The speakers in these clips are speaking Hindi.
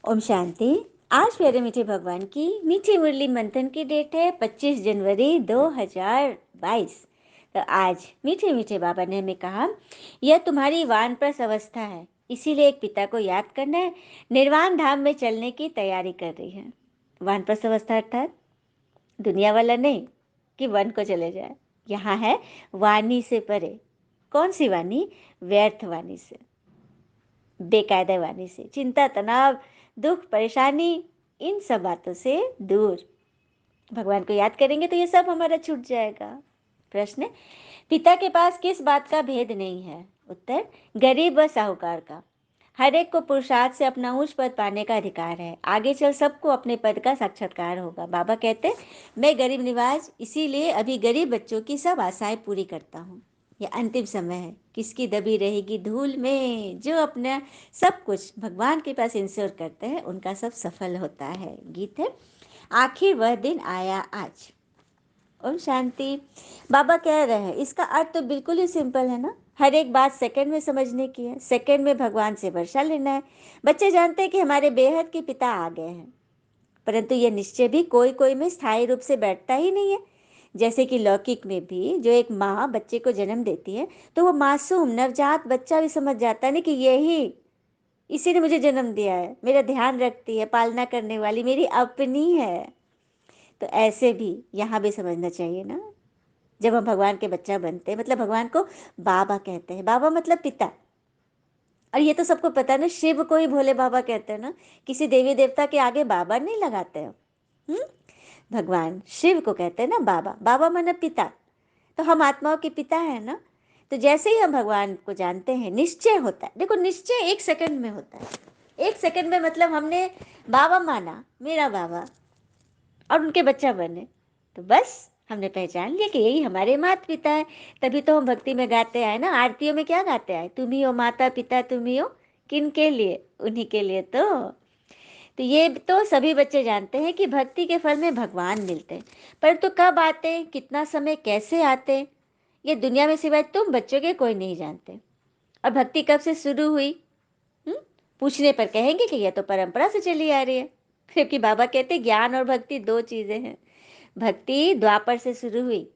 ओम शांति। आज प्यारे मीठे भगवान की मीठी मुरली मंथन की डेट है 25 जनवरी 2022। तो आज मीठे मीठे बाबा ने हमें कहा, यह तुम्हारी वानप्रस्थ अवस्था है, इसीलिए एक पिता को याद करना है, निर्वाण धाम में चलने की तैयारी कर रही है। वानप्रस्थ अवस्था अर्थात दुनिया वाला नहीं कि वन को चले जाए, यहाँ है वाणी से परे। कौन सी वाणी? व्यर्थ वाणी से, बेकायदा वाणी से, चिंता तनाव दुख परेशानी, इन सब बातों से दूर भगवान को याद करेंगे तो ये सब हमारा छूट जाएगा। प्रश्न: पिता के पास किस बात का भेद नहीं है? उत्तर: गरीब व साहूकार का। हर एक को पुरुषार्थ से अपना ऊंच पद पाने का अधिकार है। आगे चल सबको अपने पद का साक्षात्कार होगा। बाबा कहते, मैं गरीब निवाज, इसीलिए अभी गरीब बच्चों की सब आशाएं पूरी करता हूँ। ये अंतिम समय है, किसकी दबी रहेगी धूल में। जो अपना सब कुछ भगवान के पास इंश्योर करते हैं उनका सब सफल होता है। गीत है, आखिर वह दिन आया आज। ओम शांति। बाबा कह रहे हैं, इसका अर्थ तो बिल्कुल ही सिंपल है ना। हर एक बात सेकंड में समझने की है, सेकंड में भगवान से वर्षा लेना है। बच्चे जानते हैं कि हमारे बेहद के पिता आ गए हैं, परंतु यह निश्चय भी कोई कोई में स्थायी रूप से बैठता ही नहीं है। जैसे कि लौकिक में भी जो एक माँ बच्चे को जन्म देती है तो वो मासूम नवजात बच्चा भी समझ जाता है ना कि यही, इसी ने मुझे जन्म दिया है, मेरा ध्यान रखती है, पालना करने वाली मेरी अपनी है। तो ऐसे भी यहाँ भी समझना चाहिए ना। जब हम भगवान के बच्चा बनते हैं मतलब भगवान को बाबा कहते हैं। बाबा मतलब पिता। और ये तो सबको पता है ना, शिव को ही भोले बाबा कहते हैं ना। किसी देवी देवता के आगे बाबा नहीं लगाते हो। भगवान शिव को कहते हैं ना बाबा। बाबा माना पिता। तो हम आत्माओं के पिता है ना। तो जैसे ही हम भगवान को जानते हैं निश्चय होता है। देखो निश्चय एक सेकंड में होता है। एक सेकंड में मतलब हमने बाबा माना, मेरा बाबा, और उनके बच्चा बने, तो बस हमने पहचान लिया कि यही हमारे माता पिता है। तभी तो हम भक्ति में गाते आए ना, आरतियों में क्या गाते आए, तुम ही हो माता पिता, तुम ही हो, किन के लिए? उन्हीं के लिए। तो ये तो सभी बच्चे जानते हैं कि भक्ति के फल में भगवान मिलते हैं, परंतु तो कब आते, कितना समय, कैसे आते, ये दुनिया में सिवाय तुम बच्चों के कोई नहीं जानते। और भक्ति कब से शुरू हुई? हुँ? पूछने पर कहेंगे कि यह तो परंपरा से चली आ रही है। क्योंकि बाबा कहते ज्ञान और भक्ति दो चीजें हैं। भक्ति द्वापर से शुरू हुई,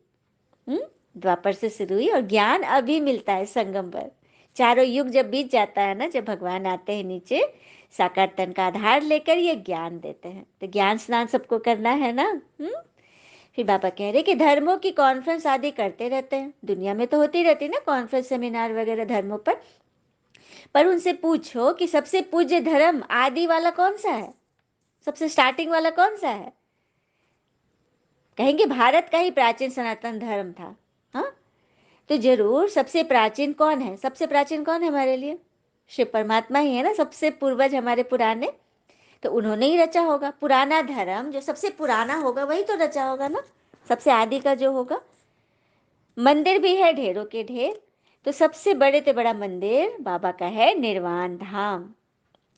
द्वापर से शुरू हुई, और ज्ञान अभी मिलता है संगम पर। चारों युग जब बीत जाता है ना, जब भगवान आते हैं नीचे साकार तन का आधार लेकर, ये ज्ञान देते हैं। तो ज्ञान स्नान सबको करना है ना। फिर बाबा कह रहे कि धर्मों की कॉन्फ्रेंस आदि करते रहते हैं, दुनिया में तो होती रहती है ना कॉन्फ्रेंस सेमिनार वगैरह धर्मों पर उनसे पूछो कि सबसे पूज्य धर्म आदि वाला कौन सा है, सबसे स्टार्टिंग वाला कौन सा है? कहेंगे भारत का ही प्राचीन सनातन धर्म था। हाँ, तो जरूर सबसे प्राचीन कौन है? सबसे प्राचीन कौन है हमारे लिए? शिव परमात्मा ही है ना, सबसे पूर्वज हमारे पुराने। तो उन्होंने ही रचा होगा पुराना धर्म। जो सबसे पुराना होगा वही तो रचा होगा ना, सबसे आदि का जो होगा। मंदिर भी है ढेरों के ढेर। तो सबसे बड़े से बड़ा मंदिर बाबा का है निर्वाण धाम।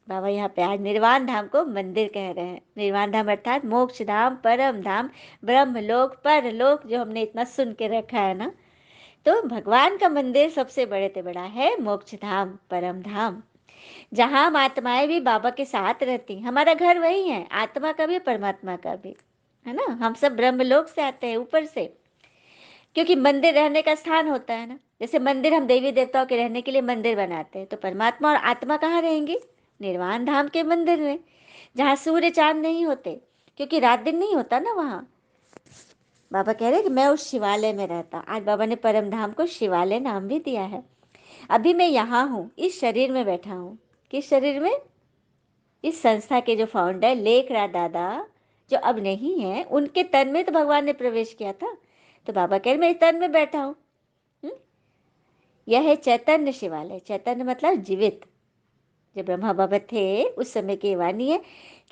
बाबा यहाँ पे आज निर्वाण धाम को मंदिर कह रहे हैं। निर्वाण धाम अर्थात मोक्ष धाम, परम धाम, ब्रह्मलोक, परलोक, जो हमने इतना सुन के रखा है ना। तो भगवान का मंदिर सबसे बड़े से बड़ा है मोक्ष धाम, परम धाम, जहाँ हम आत्माएं भी बाबा के साथ रहती। हमारा घर वही है, आत्मा का भी परमात्मा का भी, है ना। हम सब ब्रह्मलोक से आते हैं, ऊपर से। क्योंकि मंदिर रहने का स्थान होता है ना। जैसे मंदिर हम देवी देवताओं के रहने के लिए मंदिर बनाते हैं, तो परमात्मा और आत्मा कहाँ रहेंगे? निर्वाण धाम के मंदिर में, जहाँ सूर्य चांद नहीं होते, क्योंकि रात दिन नहीं होता ना वहाँ। बाबा कह रहे कि मैं उस शिवालय में रहता। आज बाबा ने परम धाम को शिवालय नाम भी दिया है। अभी मैं यहाँ हूँ, इस शरीर में बैठा हूँ। किस शरीर में? इस संस्था के जो फाउंडर लेख राज दादा, जो अब नहीं है, उनके तन में तो भगवान ने प्रवेश किया था। तो बाबा कह रहे मैं इस तन में बैठा हूँ। यह है चैतन्य शिवालय। चैतन्य मतलब जीवित। जब ब्रह्मा बाबा थे उस समय की वाणी है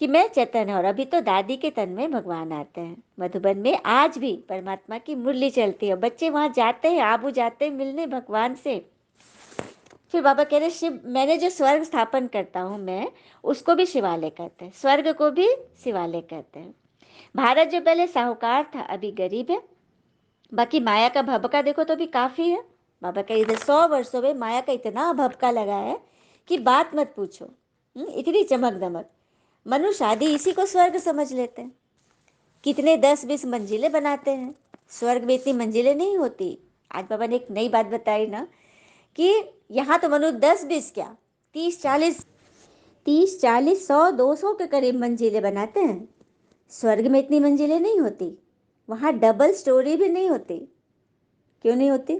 कि मैं चैतन्य। और अभी तो दादी के तन में भगवान आते हैं। मधुबन में आज भी परमात्मा की मुरली चलती है, बच्चे वहां जाते हैं, आबू जाते हैं मिलने भगवान से। फिर बाबा कह रहे शिव, मैंने जो स्वर्ग स्थापन करता हूँ मैं, उसको भी शिवालय कहते हैं, स्वर्ग को भी शिवालय कहते हैं। भारत जो पहले साहूकार था अभी गरीब है। बाकी माया का भभका देखो तो भी काफी है। बाबा का इधर 100 वर्षों में माया का इतना भभका लगा है कि बात मत पूछो। इतनी चमक दमक। मनुष्य आदि इसी को स्वर्ग समझ लेते हैं। कितने 10-20 मंजिलें बनाते हैं, स्वर्ग में इतनी मंजिलें नहीं होती। आज बाबा ने एक नई बात बताई ना कि यहाँ तो मनुष्य 10-20 क्या 30-40 30-40 100-200 के करीब मंजिलें बनाते हैं। स्वर्ग में इतनी मंजिलें नहीं होती, वहाँ डबल स्टोरी भी नहीं होती। क्यों नहीं होती?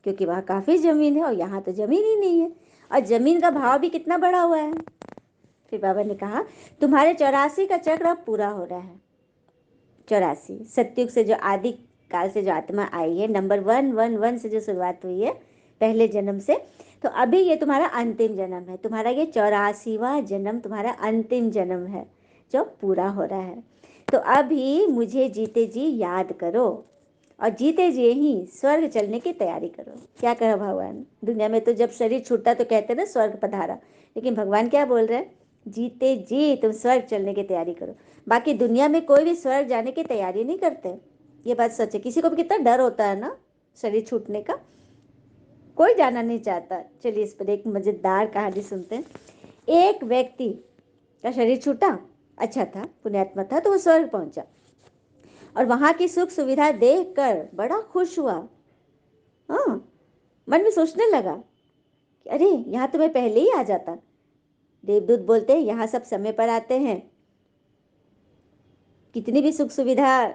क्योंकि वहाँ काफ़ी ज़मीन है और यहाँ तो ज़मीन ही नहीं है, और ज़मीन का भाव भी कितना बढ़ा हुआ है। फिर बाबा ने कहा तुम्हारे 84 का चक्र अब पूरा हो रहा है। 84 सत्युग से जो आदि काल से जो आत्मा आई है, नंबर 111 से जो शुरुआत हुई है पहले जन्म से, तो अभी ये तुम्हारा अंतिम जन्म है। तुम्हारा ये 84वां जन्म तुम्हारा अंतिम जन्म है जो पूरा हो रहा है। तो अभी मुझे जीते जी याद करो और जीते जी ही स्वर्ग चलने की तैयारी करो। क्या कहा भगवान? दुनिया में तो जब शरीर छूटता तो कहते ना स्वर्ग पधारा, लेकिन भगवान क्या बोल रहे हैं? जीते जी तुम स्वर्ग चलने की तैयारी करो। बाकी दुनिया में कोई भी स्वर्ग जाने की तैयारी नहीं करते, ये बात सच है। किसी को भी कितना डर होता है ना शरीर छूटने का, कोई जाना नहीं चाहता। चलिए इस पर एक मजेदार कहानी सुनते हैं। एक व्यक्ति का शरीर छूटा, अच्छा था, पुण्यात्मा था, तो वो स्वर्ग पहुंचा और वहां की सुख सुविधा देखकर बड़ा खुश हुआ। हाँ, मन में सोचने लगा कि अरे यहाँ तो मैं पहले ही आ जाता। देवदूत बोलते हैं यहाँ सब समय पर आते हैं, कितनी भी सुख सुविधा,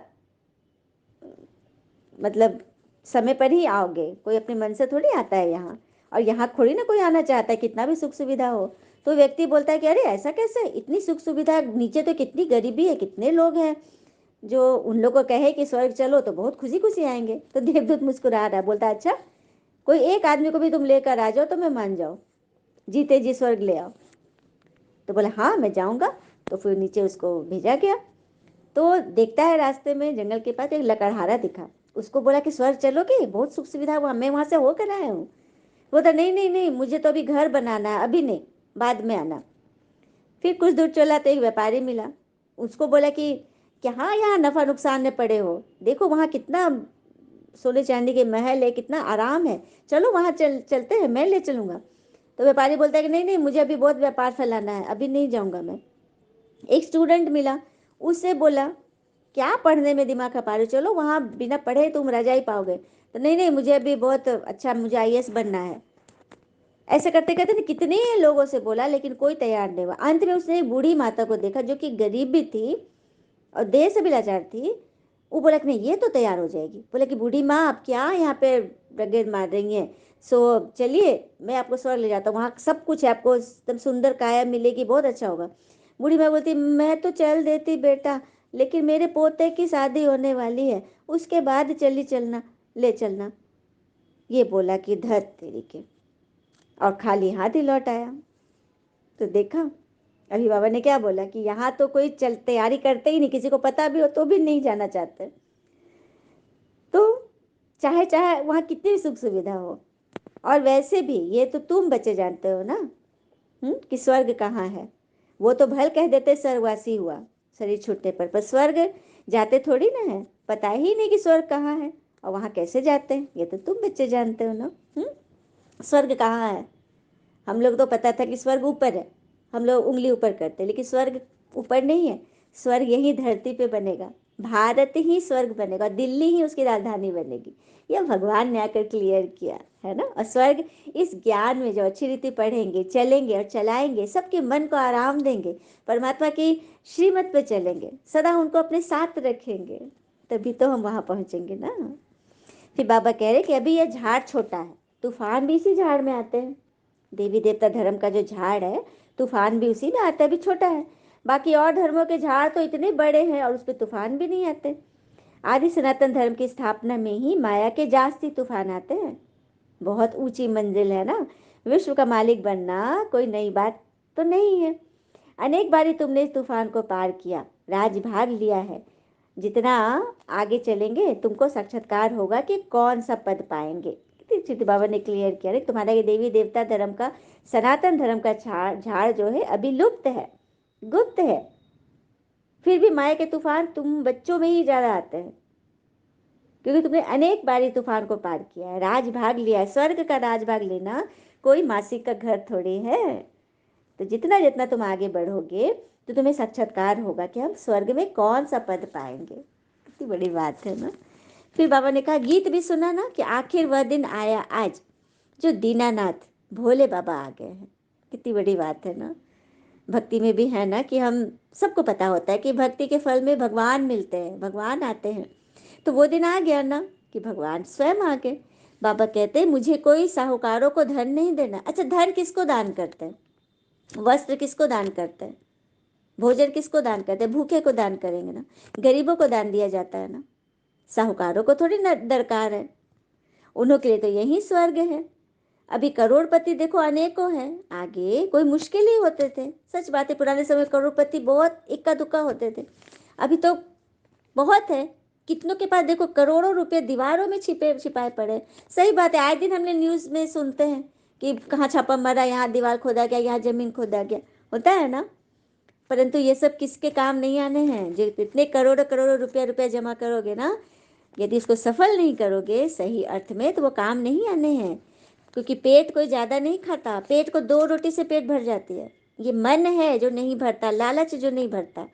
मतलब समय पर ही आओगे, कोई अपने मन से थोड़ी आता है यहाँ। और यहाँ थोड़ी ना कोई आना चाहता है कितना भी सुख सुविधा हो। तो व्यक्ति बोलता है कि अरे ऐसा कैसे, इतनी सुख सुविधा, नीचे तो कितनी गरीबी है, कितने लोग हैं, जो उन लोगों को कहे कि स्वर्ग चलो तो बहुत खुशी खुशी आएंगे। तो देवदूत मुस्कुरा रहा है, बोलता है अच्छा कोई एक आदमी को भी तुम लेकर आ जाओ तो मैं मान जाऊँ, जीते जी स्वर्ग ले आओ। तो बोला हाँ मैं जाऊँगा। तो फिर नीचे उसको भेजा गया। तो देखता है रास्ते में जंगल के पास एक लकड़हारा दिखा, उसको बोला कि स्वर्ग चलोगे, बहुत सुख सुविधा हुआ, मैं वहाँ से होकर आया हूँ। बोलता नहीं नहीं नहीं, मुझे तो अभी घर बनाना है, अभी नहीं, बाद में आना। फिर कुछ दूर चला तो एक व्यापारी मिला, उसको बोला कि क्या हाँ यहाँ नफा नुकसान में पड़े हो, देखो वहाँ कितना सोने चांदी के महल है, कितना आराम है, चलो वहाँ चलते हैं, मैं ले चलूँगा। तो व्यापारी बोलता है कि नहीं नहीं, मुझे अभी बहुत व्यापार फैलाना है, अभी नहीं जाऊँगा मैं। एक स्टूडेंट मिला, उससे बोला क्या पढ़ने में दिमाग खपा रहे हो, चलो वहाँ बिना पढ़े तुम रजा ही पाओगे। तो नहीं नहीं, मुझे अभी बहुत अच्छा, मुझे आईएएस बनना है। ऐसे करते करते ना कितने लोगों से बोला लेकिन कोई तैयार नहीं हुआ। अंत में उसने एक बूढ़ी माता को देखा जो कि गरीब भी थी और देह से भी लाचार थी। वो बोला कि नहीं ये तो तैयार हो जाएगी। बोला कि बूढ़ी माँ आप क्या यहाँ पे रगेड़ मार रही हैं, सो चलिए मैं आपको स्वर्ग ले जाता हूँ, वहाँ सब कुछ है, आपको एकदम सुंदर काया मिलेगी, बहुत अच्छा होगा। बूढ़ी माँ बोलती मैं तो चल देती बेटा, लेकिन मेरे पोते की शादी होने वाली है, उसके बाद चली चलना, ले चलना। ये बोला कि धत तेरी के, और खाली हाथ ही लौट आया। तो देखा अभी बाबा ने क्या बोला कि यहाँ तो कोई चल तैयारी करते ही नहीं, किसी को पता भी हो तो भी नहीं जाना चाहते। तो चाहे चाहे वहाँ कितनी भी सुख सुविधा हो, और वैसे भी ये तो तुम बच्चे जानते हो ना, कि स्वर्ग कहाँ है। वो तो भल कह देते स्वर्गवासी हुआ शरीर छूटने पर स्वर्ग जाते थोड़ी ना है, पता ही नहीं कि स्वर्ग कहाँ है और वहाँ कैसे जाते हैं, ये तो तुम बच्चे जानते हो ना। स्वर्ग कहाँ है? हम लोग तो पता था कि स्वर्ग ऊपर है, हम लोग उंगली ऊपर करते, लेकिन स्वर्ग ऊपर नहीं है। स्वर्ग यही धरती पे बनेगा, भारत ही स्वर्ग बनेगा, दिल्ली ही उसकी राजधानी बनेगी। यह भगवान ने आकर क्लियर किया है ना। और स्वर्ग इस ज्ञान में जो अच्छी रीति पढ़ेंगे, चलेंगे और चलाएंगे, सबके मन को आराम देंगे, परमात्मा की श्रीमत पे चलेंगे, सदा उनको अपने साथ रखेंगे, तभी तो हम वहाँ पहुँचेंगे ना। फिर बाबा कह रहे कि अभी यह झाड़ छोटा है, तूफान भी इसी झाड़ में आते हैं। देवी देवता धर्म का जो झाड़ है, तूफान भी उसी में आता है, भी छोटा है। बाकी और धर्मों के झाड़ तो इतने बड़े हैं और उस पर तूफान भी नहीं आते। आदि सनातन धर्म की स्थापना में ही माया के जास्ती तूफान आते हैं। बहुत ऊंची मंजिल है ना, विश्व का मालिक बनना कोई नई बात तो नहीं है। अनेक बारी तुमने इस तूफान को पार किया, राज भाग लिया है। जितना आगे चलेंगे तुमको साक्षात्कार होगा कि कौन सा पद पाएंगे। चित्त बाबा ने क्लियर किया रे, तुम्हारा ये देवी देवता धर्म का, सनातन धर्म का झाड़ जो है अभी लुप्त है, गुप्त है। फिर भी माया के तूफान तुम बच्चों में ही ज्यादा आते हैं, क्योंकि तुमने अनेक बारी तूफान को पार किया है, राज भाग लिया है। स्वर्ग का राज भाग लेना कोई मासी का घर थोड़ी है। तो जितना जितना तुम आगे बढ़ोगे तो तुम्हें साक्षात्कार होगा कि हम स्वर्ग में कौन सा पद पाएंगे। कितनी बड़ी बात है ना। फिर बाबा ने कहा गीत भी सुना ना कि आखिर वह दिन आया आज जो दीनानाथ भोले बाबा आ गए हैं। कितनी बड़ी बात है ना। भक्ति में भी है ना कि हम सबको पता होता है कि भक्ति के फल में भगवान मिलते हैं, भगवान आते हैं। तो वो दिन आ गया ना कि भगवान स्वयं आ गए। बाबा कहते हैं मुझे कोई साहूकारों को धन नहीं देना। अच्छा, धन किसको दान करते हैं? वस्त्र किसको दान करते हैं? भोजन किसको दान करते हैं? भूखे को दान करेंगे ना, गरीबों को दान दिया जाता है ना। साहूकारों को थोड़ी ना दरकार है, उन्हों के लिए तो यही स्वर्ग है। अभी करोड़पति देखो अनेकों हैं, आगे कोई मुश्किल ही होते थे। सच बात है, पुराने समय करोड़पति बहुत इक्का दुक्का होते थे। अभी तो बहुत है, कितनों के पास देखो करोड़ों रुपए दीवारों में छिपाए पड़े। सही बात है, आए दिन हमने न्यूज़ में सुनते हैं कि कहाँ छापा मारा, यहाँ दीवार खोदा गया, यहाँ जमीन खोदा गया, होता है ना। परंतु ये सब किसके काम नहीं आने हैं? जो इतने करोड़ों करोड़ों रुपया जमा करोगे ना, यदि इसको सफल नहीं करोगे सही अर्थ में, तो वो काम नहीं आने हैं। क्योंकि पेट कोई ज़्यादा नहीं खाता, पेट को 2 रोटी से पेट भर जाती है। ये मन है जो नहीं भरता, लालच जो नहीं भरता।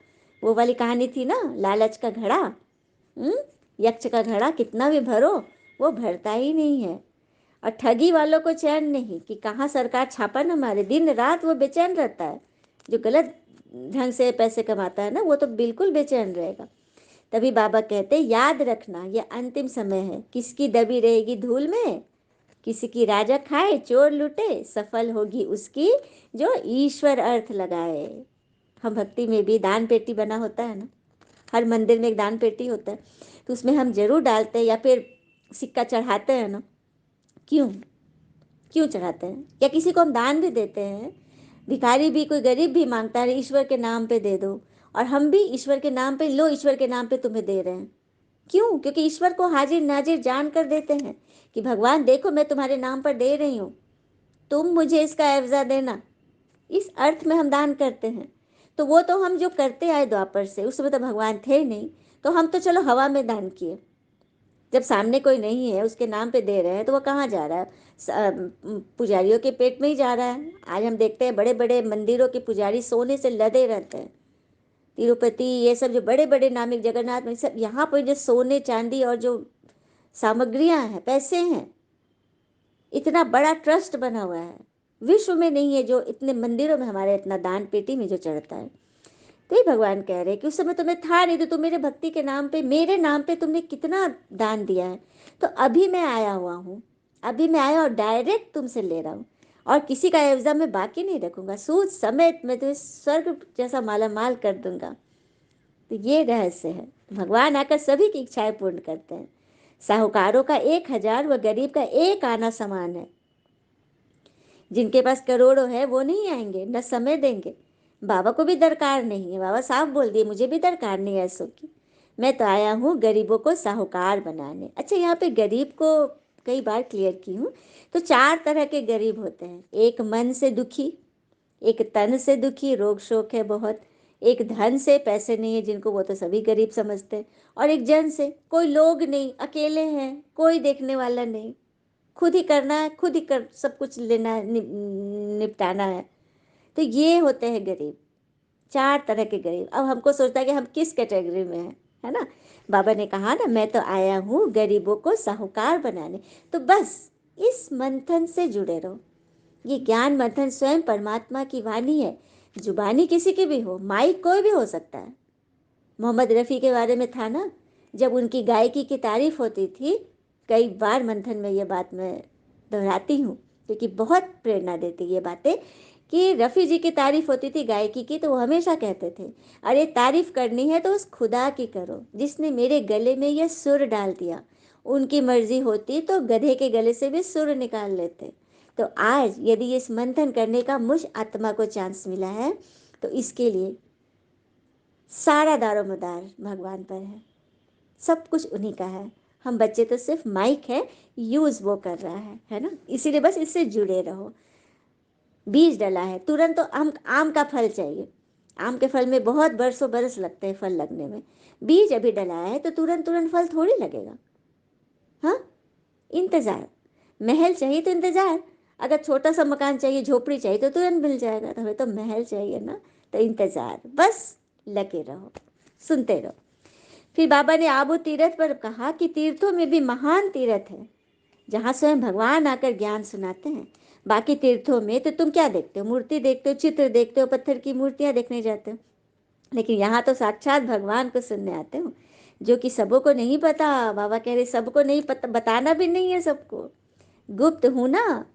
वो वाली कहानी थी ना, लालच का घड़ा। यक्ष का घड़ा कितना भी भरो वो भरता ही नहीं है। और ठगी वालों को चैन नहीं कि कहाँ सरकार छापा न मारे, दिन रात वो बेचैन रहता है। जो गलत ढंग से पैसे कमाता है ना, वो तो बिल्कुल बेचैन रहेगा। तभी बाबा कहते याद रखना ये अंतिम समय है, किसकी दबी रहेगी धूल में, किसी की राजा खाए चोर लूटे, सफल होगी उसकी जो ईश्वर अर्थ लगाए। हम भक्ति में भी दान पेटी बना होता है ना, हर मंदिर में एक दान पेटी होता है, तो उसमें हम जरूर डालते हैं या फिर सिक्का चढ़ाते हैं ना। क्यों क्यों चढ़ाते हैं? या किसी को हम दान भी देते हैं, भिखारी भी, कोई गरीब भी मांगता है ईश्वर के नाम पे दे दो, और हम भी ईश्वर के नाम पे, लो ईश्वर के नाम पे तुम्हें दे रहे हैं। क्यों? क्योंकि ईश्वर को हाजिर नाजिर जान कर देते हैं कि भगवान देखो मैं तुम्हारे नाम पर दे रही हूँ, तुम मुझे इसका एवजा देना। इस अर्थ में हम दान करते हैं। तो वो तो हम जो करते आए द्वापर से, उस समय तो भगवान थे नहीं, तो हम तो चलो हवा में दान किए। जब सामने कोई नहीं है उसके नाम पे दे रहे हैं, तो वो कहाँ जा रहा है? पुजारियों के पेट में ही जा रहा है। आज हम देखते हैं बड़े बड़े मंदिरों के पुजारी सोने से लदे रहते हैं। तिरुपति, ये सब जो बड़े बड़े नामी, जगन्नाथ में, सब यहाँ पर जो सोने चांदी और जो सामग्रियां हैं, पैसे हैं, इतना बड़ा ट्रस्ट बना हुआ है, विश्व में नहीं है जो इतने मंदिरों में हमारे इतना दान पेटी में जो चढ़ता है। तो ही भगवान कह रहे हैं कि उस समय तुम्हें था नहीं, तो तुम मेरे भक्ति के नाम पे, मेरे नाम पे तुमने कितना दान दिया है। तो अभी मैं आया हुआ हूँ, अभी मैं आया और डायरेक्ट तुमसे ले रहा हूँ, और किसी का एवजा मैं बाकी नहीं रखूंगा, सूद समेत मैं तुम्हें स्वर्ग जैसा माला माल कर दूंगा। तो ये रहस्य है। भगवान आकर सभी की इच्छाएं पूर्ण करते हैं। साहूकारों का 1,000 व गरीब का एक आना समान है। जिनके पास करोड़ों है वो नहीं आएंगे, न समय देंगे। बाबा को भी दरकार नहीं है, बाबा साफ बोल दिए मुझे भी दरकार नहीं है ऐसों की। मैं तो आया हूँ गरीबों को साहूकार बनाने। अच्छा, यहाँ पे गरीब को कई बार क्लियर की हूँ। तो 4 तरह के गरीब होते हैं। एक मन से दुखी, एक तन से दुखी, रोग शोक है बहुत, एक धन से, पैसे नहीं है जिनको, वो तो सभी गरीब समझते हैं, और एक जन से, कोई लोग नहीं, अकेले हैं, कोई देखने वाला नहीं, खुद ही करना है, खुद ही कर सब कुछ लेना है, निपटाना है। तो ये होते हैं गरीब। 4 तरह के गरीब। अब हमको सोचता है कि हम किस कैटेगरी में हैं, है ना। बाबा ने कहा ना, मैं तो आया हूँ गरीबों को साहूकार बनाने। तो बस इस मंथन से जुड़े रहो। ये ज्ञान मंथन स्वयं परमात्मा की वाणी है। जुबानी किसी की भी हो, माइक कोई भी हो सकता है। मोहम्मद रफ़ी के बारे में था ना, जब उनकी गायकी की तारीफ होती थी, कई बार मंथन में ये बात मैं दोहराती हूँ क्योंकि बहुत प्रेरणा देती ये बातें, कि रफ़ी जी की तारीफ होती थी गायकी की, तो वो हमेशा कहते थे, अरे तारीफ करनी है तो उस खुदा की करो जिसने मेरे गले में यह सुर डाल दिया। उनकी मर्जी होती तो गधे के गले से भी सुर निकाल लेते। तो आज यदि इस मंथन करने का मुझ आत्मा को चांस मिला है, तो इसके लिए सारा दारोमदार भगवान पर है, सब कुछ उन्हीं का है। हम बच्चे तो सिर्फ माइक है, यूज वो कर रहा है ना। इसीलिए बस इससे जुड़े रहो। बीज डला है, तुरंत तो आम का फल चाहिए। आम के फल में बहुत बरसों बरस लगते हैं फल लगने में। बीज अभी डलाया है तो तुरंत तुरंत फल थोड़ी लगेगा। हाँ, इंतजार। महल चाहिए तो इंतजार। अगर छोटा सा मकान चाहिए, झोपड़ी चाहिए, तो तुरंत मिल जाएगा। तो हमें तो महल चाहिए ना, तो इंतजार, बस लगे रहो, सुनते रहो। फिर बाबा ने आबू तीर्थ पर कहा कि तीर्थों में भी महान तीर्थ है जहाँ स्वयं भगवान आकर ज्ञान सुनाते हैं। बाकी तीर्थों में तो तुम क्या देखते हो, मूर्ति देखते हो, चित्र देखते हो, पत्थर की मूर्तियां देखने जाते हो, लेकिन यहाँ तो साक्षात भगवान को सुनने आते हो, जो कि सबों को नहीं पता। बाबा कह रहे सबको नहीं पता, बताना भी नहीं है सबको, गुप्त हूँ ना।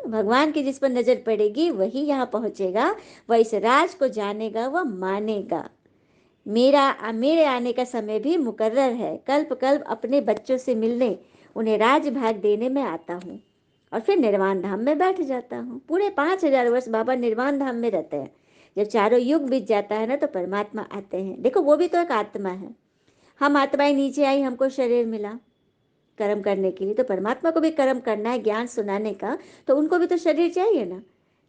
भगवान की जिस पर नजर पड़ेगी वही यहाँ पहुंचेगा, वह इस राज को जानेगा, वह मानेगा। मेरे आने का समय भी मुकर्रर है, कल्प कल्प अपने बच्चों से मिलने, उन्हें राज भाग देने में आता हूँ और फिर निर्वाण धाम में बैठ जाता हूँ। पूरे 5,000 वर्ष बाबा निर्वाण धाम में रहते हैं। जब चारों युग बीत जाता है ना तो परमात्मा आते हैं। देखो वो भी तो एक आत्मा है, हम आत्माएं नीचे आई, हमको शरीर मिला कर्म करने के लिए, तो परमात्मा को भी कर्म करना है, ज्ञान सुनाने का, तो उनको भी तो शरीर चाहिए ना।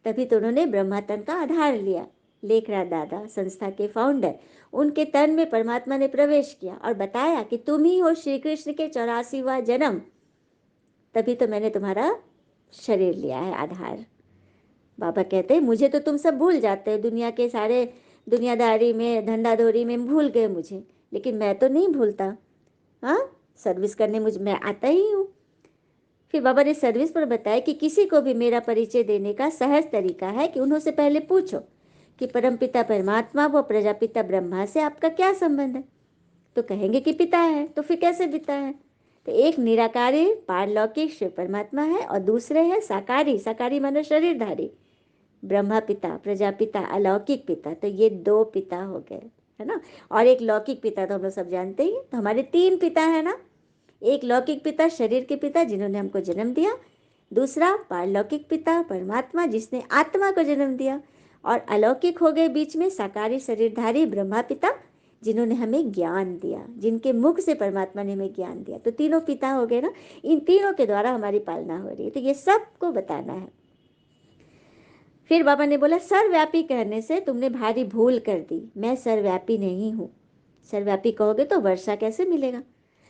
तभी तो उन्होंने ब्रह्मातन का आधार लिया। लेखराज दादा संस्था के फाउंडर, उनके तन में परमात्मा ने प्रवेश किया और बताया कि तुम ही हो श्री कृष्ण के 84वां जन्म, तभी तो मैंने तुम्हारा शरीर लिया है, आधार। बाबा कहते हैं मुझे तो तुम सब भूल जाते हो, दुनिया के सारे दुनियादारी में, धंधाधोरी में भूल गए मुझे, लेकिन मैं तो नहीं भूलता। हाँ, सर्विस करने मैं आता ही हूँ। फिर बाबा ने सर्विस पर बताया कि किसी को भी मेरा परिचय देने का सहज तरीका है कि उन्होंने पहले पूछो कि परमपिता परमात्मा व प्रजापिता ब्रह्मा से आपका क्या संबंध है, तो कहेंगे कि पिता है, तो फिर कैसे पिता है। तो एक निराकारी पारलौकिक शिव परमात्मा है और दूसरे है साकारी, साकारी मानो शरीरधारी ब्रह्मा पिता, प्रजापिता, अलौकिक पिता। तो ये 2 पिता हो गए, है ना। और एक लौकिक पिता तो हम लोग सब जानते ही, तो हमारे 3 पिता है ना। एक लौकिक पिता शरीर के पिता जिन्होंने हमको जन्म दिया, दूसरा पारलौकिक पिता परमात्मा जिसने आत्मा को जन्म दिया, और अलौकिक हो गए बीच में साकारी शरीरधारी ब्रह्मा पिता जिन्होंने हमें ज्ञान दिया, जिनके मुख से परमात्मा ने हमें ज्ञान दिया। तो तीनों पिता हो गए ना, इन तीनों के द्वारा हमारी पालना हो रही है, तो ये सबको बताना है। फिर बाबा ने बोला सर्वव्यापी कहने से तुमने भारी भूल कर दी, मैं सर्वव्यापी नहीं हूँ। सर्वव्यापी कहोगे तो वर्षा कैसे मिलेगा।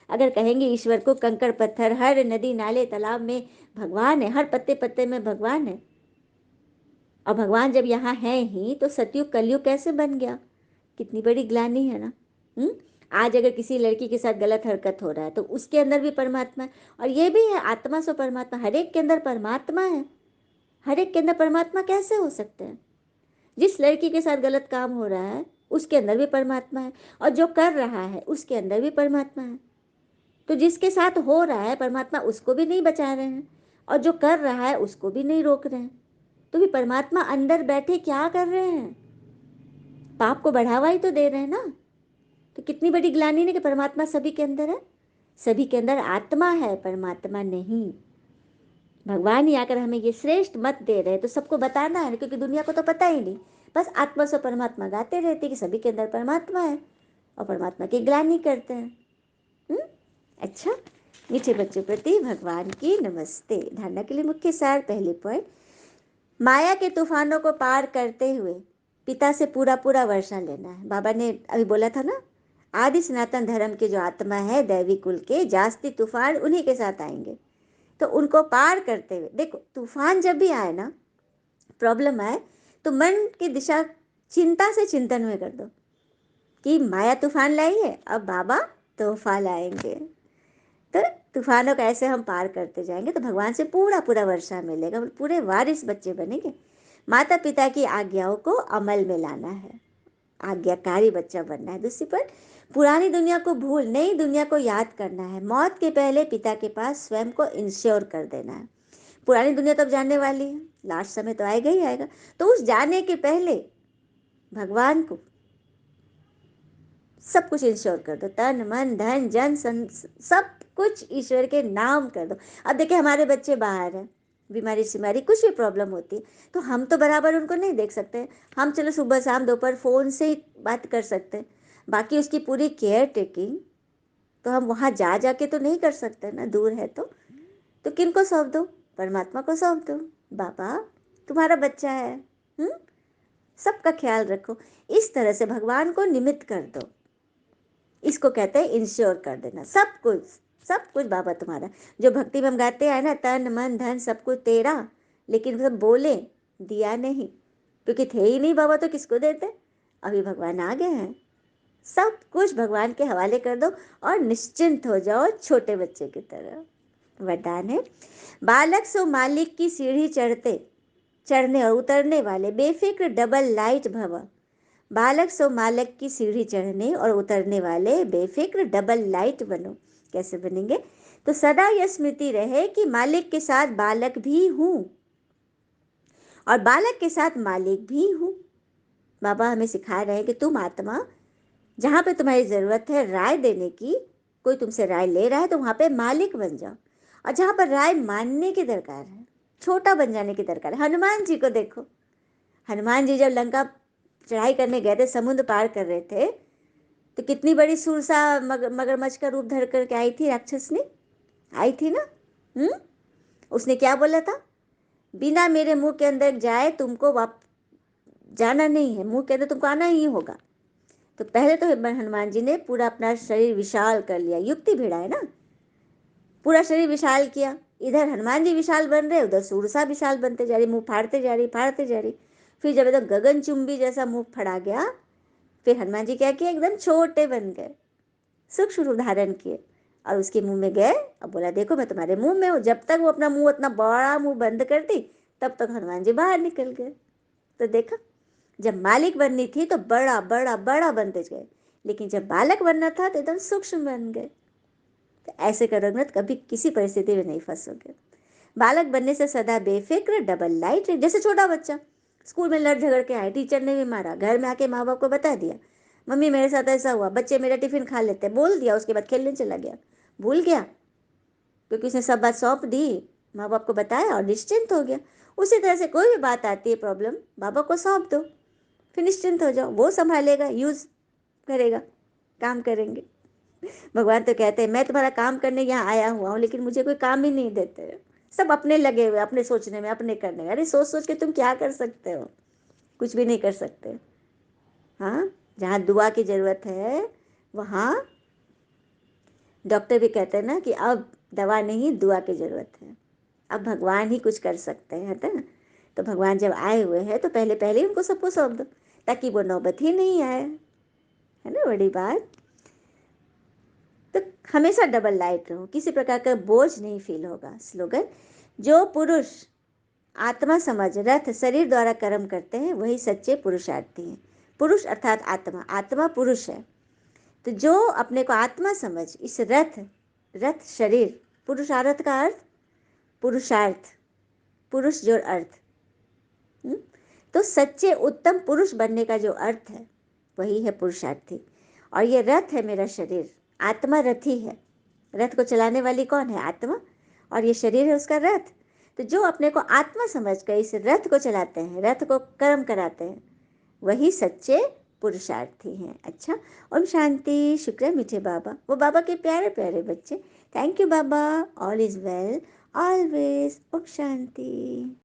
अगर कहेंगे ईश्वर को कंकड़ पत्थर, हर नदी नाले तालाब में भगवान है, हर पत्ते पत्ते में भगवान है, और भगवान जब यहाँ है ही तो सतयुग कलयुग कैसे बन गया। कितनी बड़ी ग्लानि है ना। आज अगर किसी लड़की के साथ गलत हरकत हो रहा है तो उसके अंदर भी परमात्मा है, और ये भी है आत्मा सो परमात्मा, हर एक के अंदर परमात्मा है। हर एक के अंदर परमात्मा कैसे हो सकते हैं। जिस लड़की के साथ गलत काम हो रहा है उसके अंदर भी परमात्मा है, और जो कर रहा है उसके अंदर भी परमात्मा है। तो जिसके साथ हो रहा है परमात्मा उसको भी नहीं बचा रहे हैं, और जो कर रहा है उसको भी नहीं रोक रहे हैं। तो भी परमात्मा अंदर बैठे क्या कर रहे हैं, पाप को बढ़ावा ही तो दे रहे हैं ना। तो कितनी बड़ी ग्लानि है कि परमात्मा सभी के अंदर है, सभी के अंदर आत्मा है, परमात्मा नहीं। भगवान ही आकर हमें ये श्रेष्ठ मत दे रहे, तो सबको बताना है, क्योंकि दुनिया को तो पता ही नहीं, बस आत्मा से परमात्मा गाते रहते कि सभी के अंदर परमात्मा है, और परमात्मा की ग्लानि करते हैं। अच्छा, मीठे बच्चों प्रति भगवान की नमस्ते। धारणा के लिए मुख्य सार, पहले पॉइंट, माया के तूफानों को पार करते हुए पिता से पूरा पूरा वर्षा लेना है। बाबा ने अभी बोला था ना, आदि सनातन धर्म के जो आत्मा है दैवी कुल के, जास्ती तूफान उन्हीं के साथ आएंगे। तो उनको पार करते हुए देखो, तूफान जब भी आए ना, प्रॉब्लम आए, तो मन की दिशा चिंता से चिंतन में कर दो कि माया तूफान लाई है, अब बाबा तोहफा लाएंगे। तो तूफानों का ऐसे हम पार करते जाएंगे तो भगवान से पूरा पूरा वर्षा मिलेगा, पूरे वारिस बच्चे बनेंगे। माता पिता की आज्ञाओं को अमल में लाना है, आज्ञाकारी बच्चा बनना है। दूसरी पर पुरानी दुनिया को भूल नई दुनिया को याद करना है। मौत के पहले पिता के पास स्वयं को इंश्योर कर देना है। पुरानी दुनिया तो अब जानने वाली है, लास्ट समय तो आएगा ही आएगा, तो उस जाने के पहले भगवान को सब कुछ इंश्योर कर दो, तन मन धन जन सब कुछ ईश्वर के नाम कर दो। अब देखिए हमारे बच्चे बाहर हैं, बीमारी सिमारी कुछ भी प्रॉब्लम होती है, तो हम तो बराबर उनको नहीं देख सकते। हम चलो सुबह शाम दोपहर फ़ोन से ही बात कर सकते हैं, बाकी उसकी पूरी केयर टेकिंग तो हम वहाँ जा जाके तो नहीं कर सकते ना, दूर है तो किन को सौंप दो, परमात्मा को सौंप दो। बाबा तुम्हारा बच्चा है, सबका ख्याल रखो। इस तरह से भगवान को निमित्त कर दो, इसको कहते हैं इंश्योर कर देना। सब कुछ बाबा तुम्हारा। जो भक्ति में हम गाते हैं ना, तन मन धन सब कुछ तेरा, लेकिन सब बोले दिया नहीं, क्योंकि थे ही नहीं बाबा तो किसको देते। अभी भगवान आ गए हैं, सब कुछ भगवान के हवाले कर दो और निश्चिंत हो जाओ छोटे बच्चे की तरह। वरदान है, बालक सो मालिक की सीढ़ी चढ़ने और उतरने वाले बेफिक्र डबल लाइट भव। बालक सो मालिक की सीढ़ी चढ़ने और उतरने वाले बेफिक्र डबल लाइट बनो। कैसे बनेंगे? तो सदा यह स्मृति रहे कि मालिक के साथ बालक भी हूं और बालक के साथ मालिक भी हूं। बाबा हमें सिखा रहे हैं कि तुम आत्मा, जहां पे तुम्हारी जरूरत है राय देने की, कोई तुमसे राय ले रहा है तो वहां पे मालिक बन जाओ, और जहां पर राय मानने की दरकार है, छोटा बन जाने की दरकार है। हनुमान जी को देखो, हनुमान जी जब लंका चढ़ाई करने गए थे, समुद्र पार कर रहे थे, तो कितनी बड़ी सुरसा मगरमच्छ का रूप धर करके आई थी, राक्षसनी आई थी ना। उसने क्या बोला था? बिना मेरे मुंह के अंदर जाए तुमको वाप जाना नहीं है, मुंह के अंदर तुमको आना ही होगा। तो पहले तो हनुमान जी ने पूरा अपना शरीर विशाल कर लिया, युक्ति भिड़ा है ना, पूरा शरीर विशाल किया। इधर हनुमान जी विशाल बन रहे, उधर सुरसा विशाल बनते जा रही, मुंह फाड़ते जा रही। फिर जब एकदम गगनचुंबी जैसा मुंह फड़ा गया, फिर हनुमान जी क्या किया? एकदम छोटे बन गए, सूक्ष्म रूप धारण किए और उसके मुंह में गए और बोला, देखो मैं तुम्हारे मुंह में हूँ। जब तक वो अपना मुंह, इतना बड़ा मुंह बंद करती, तब तक हनुमान जी बाहर निकल गए। तो देखा, जब मालिक बननी थी तो बड़ा बड़ा बड़ा बनते गए, लेकिन जब बालक बनना था तो एकदम सूक्ष्म बन गए। तो ऐसे करोगे तो कभी किसी परिस्थिति में नहीं फंसोगे। बालक बनने से सदा बेफिक्र डबल लाइट। जैसे छोटा बच्चा स्कूल में लड़ झगड़ के आए, टीचर ने भी मारा, घर में आके माँ बाप को बता दिया, मम्मी मेरे साथ ऐसा हुआ, बच्चे मेरा टिफिन खा लेते, बोल दिया, उसके बाद खेलने चला गया, भूल गया, क्योंकि उसने सब बात सौंप दी, माँ बाप को बताया और निश्चिंत हो गया। उसी तरह से कोई भी बात आती है, प्रॉब्लम, बाबा को सौंप दो, फिर निश्चिंत हो जाओ, वो संभालेगा, यूज करेगा, काम करेंगे। भगवान तो कहते हैं, मैं तुम्हारा काम करने यहाँ आया हुआ हूँ, लेकिन मुझे कोई काम ही नहीं देते, सब अपने लगे हुए, अपने सोचने में, अपने करने में। अरे सोच सोच के तुम क्या कर सकते हो? कुछ भी नहीं कर सकते। हाँ, जहाँ दुआ की जरूरत है वहाँ डॉक्टर भी कहते हैं ना कि अब दवा नहीं, दुआ की जरूरत है, अब भगवान ही कुछ कर सकते हैं, है ना। तो भगवान जब आए हुए हैं तो पहले पहले उनको सबको सौंप दो, ताकि वो नौबत ही नहीं आए, है ना, बड़ी बात। तो हमेशा डबल लाइट रहो, किसी प्रकार का बोझ नहीं फील होगा। स्लोगन, जो पुरुष आत्मा समझ रथ शरीर द्वारा कर्म करते हैं वही सच्चे पुरुषार्थी हैं। पुरुष अर्थात आत्मा, आत्मा पुरुष है। तो जो अपने को आत्मा समझ इस रथ, रथ शरीर, पुरुषार्थ का अर्थ पुरुषार्थ, पुरुष जो अर्थ, तो सच्चे उत्तम पुरुष बनने का जो अर्थ है वही है पुरुषार्थी। और ये रथ है मेरा शरीर, आत्मा रथी है। रथ को चलाने वाली कौन है? आत्मा। और ये शरीर है उसका रथ। तो जो अपने को आत्मा समझ कर इस रथ को चलाते हैं, रथ को कर्म कराते हैं, वही सच्चे पुरुषार्थी हैं। अच्छा, ओम शांति। शुक्र है मीठे बाबा, वो बाबा के प्यारे प्यारे बच्चे। थैंक यू बाबा, ऑल इज वेल ऑलवेज। ओम शांति।